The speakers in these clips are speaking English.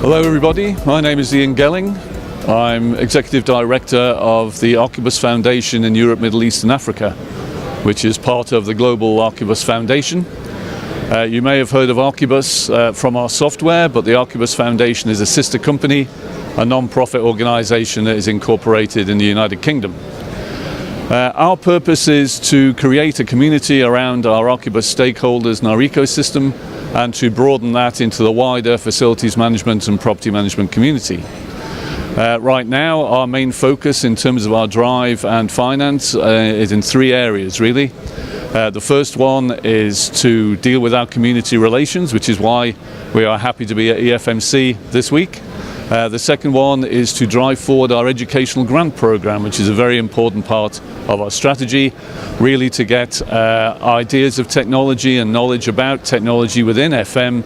Hello everybody, my name is Ian Gelling. I'm Executive Director of the Archibus Foundation in Europe, Middle East and Africa, which is part of the Global Archibus Foundation. You may have heard of Archibus from our software, but the Archibus Foundation is a sister company, a non-profit organization that is incorporated in the United Kingdom. Our purpose is to create a community around our Archibus stakeholders and our ecosystem, and to broaden that into the wider facilities management and property management community. Right now, our main focus in terms of our drive and finance is in three areas really. The first one is to deal with our community relations, which is why we are happy to be at EFMC this week. The second one is to drive forward our educational grant program, which is a very important part of our strategy, really to get ideas of technology and knowledge about technology within FM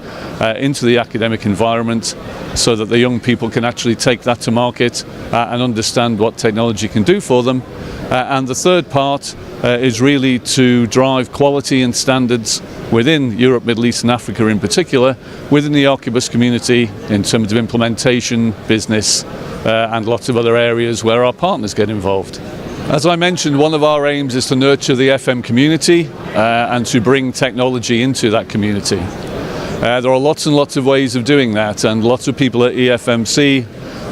into the academic environment, so that the young people can actually take that to market and understand what technology can do for them. And the third part is really to drive quality and standards within Europe, Middle East and Africa in particular, within the Archibus community in terms of implementation, business and lots of other areas where our partners get involved. As I mentioned, one of our aims is to nurture the FM community and to bring technology into that community. There are lots and lots of ways of doing that, and lots of people at EFMC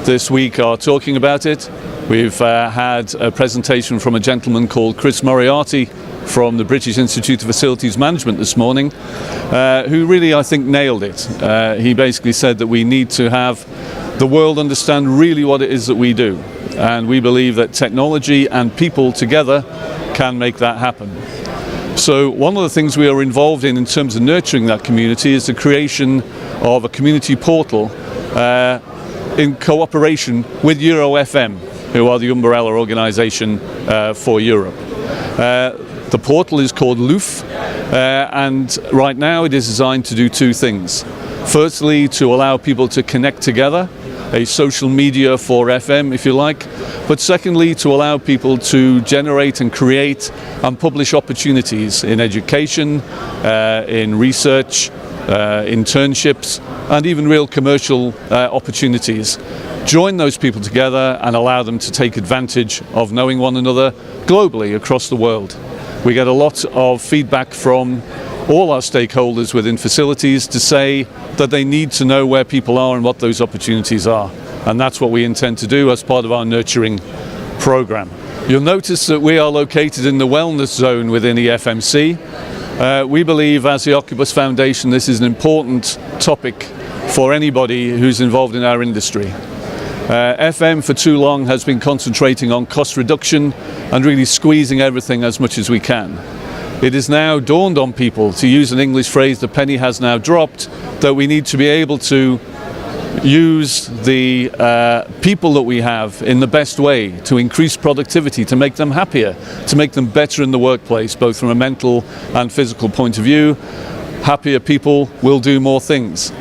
this week are talking about it. We've had a presentation from a gentleman called Chris Moriarty from the British Institute of Facilities Management this morning, who really, I think, nailed it. He basically said that we need to have the world understand really what it is that we do. And we believe that technology and people together can make that happen. So one of the things we are involved in terms of nurturing that community is the creation of a community portal in cooperation with EuroFM, who are the umbrella organisation for Europe. The portal is called LOOF, and right now it is designed to do two things. Firstly, to allow people to connect together, a social media for FM, if you like, but secondly, to allow people to generate and create and publish opportunities in education, in research, internships, and even real commercial opportunities. Join those people together and allow them to take advantage of knowing one another globally across the world. We get a lot of feedback from all our stakeholders within facilities to say that they need to know where people are and what those opportunities are. And that's what we intend to do as part of our nurturing program. You'll notice that we are located in the wellness zone within EFMC. We believe, as the Archibus Foundation, this is an important topic for anybody who's involved in our industry. FM for too long has been concentrating on cost reduction and really squeezing everything as much as we can. It is now dawned on people, to use an English phrase, the penny has now dropped, that we need to be able to use the people that we have in the best way to increase productivity, to make them happier, to make them better in the workplace, both from a mental and physical point of view. Happier people will do more things.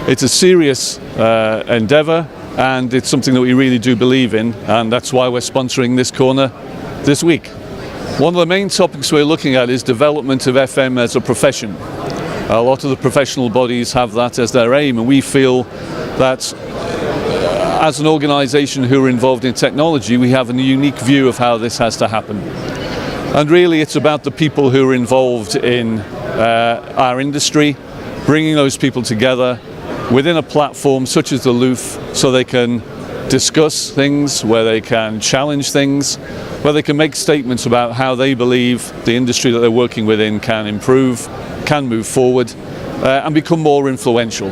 It's a serious endeavour, and it's something that we really do believe in, and that's why we're sponsoring this corner this week. One of the main topics we're looking at is development of FM as a profession. A lot of the professional bodies have that as their aim, and we feel that as an organisation who are involved in technology, we have a unique view of how this has to happen. And really it's about the people who are involved in our industry, bringing those people together within a platform such as the LOOF, so they can discuss things, where they can challenge things, where they can make statements about how they believe the industry that they're working within can improve, can move forward, and become more influential.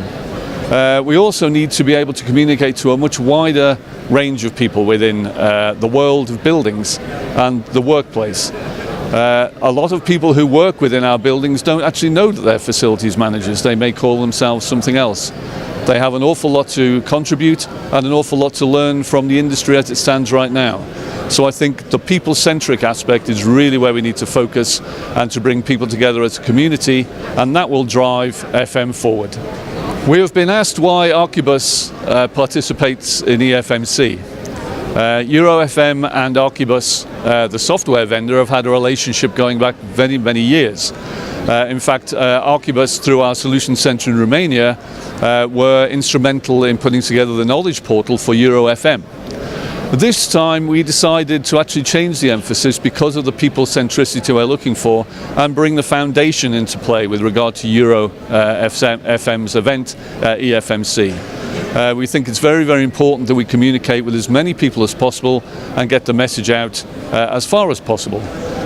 We also need to be able to communicate to a much wider range of people within the world of buildings and the workplace. A lot of people who work within our buildings don't actually know that they're facilities managers. They may call themselves something else. They have an awful lot to contribute and an awful lot to learn from the industry as it stands right now. So I think the people-centric aspect is really where we need to focus, and to bring people together as a community, and that will drive FM forward. We have been asked why Archibus participates in EFMC. EuroFM and Archibus, the software vendor, have had a relationship going back many, many years. In fact, Archibus, through our Solution Centre in Romania, were instrumental in putting together the knowledge portal for Euro FM. This time we decided to actually change the emphasis because of the people centricity we're looking for, and bring the foundation into play with regard to Euro FM's event, EFMC. We think it's very, very important that we communicate with as many people as possible and get the message out as far as possible.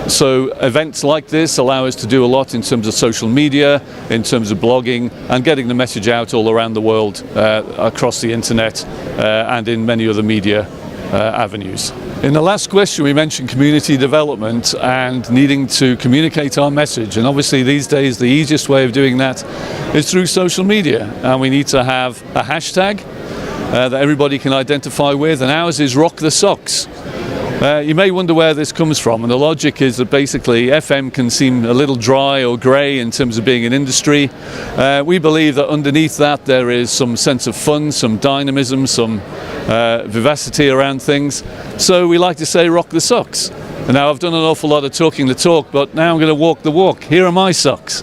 So events like this allow us to do a lot in terms of social media, in terms of blogging, and getting the message out all around the world, across the internet and in many other media avenues. In the last question we mentioned community development and needing to communicate our message, and obviously these days the easiest way of doing that is through social media, and we need to have a hashtag that everybody can identify with, and ours is Rock the Socks. You may wonder where this comes from, and the logic is that basically FM can seem a little dry or grey in terms of being an industry. We believe that underneath that there is some sense of fun, some dynamism, some vivacity around things. So we like to say rock the socks. And now I've done an awful lot of talking the talk, but now I'm going to walk the walk. Here are my socks.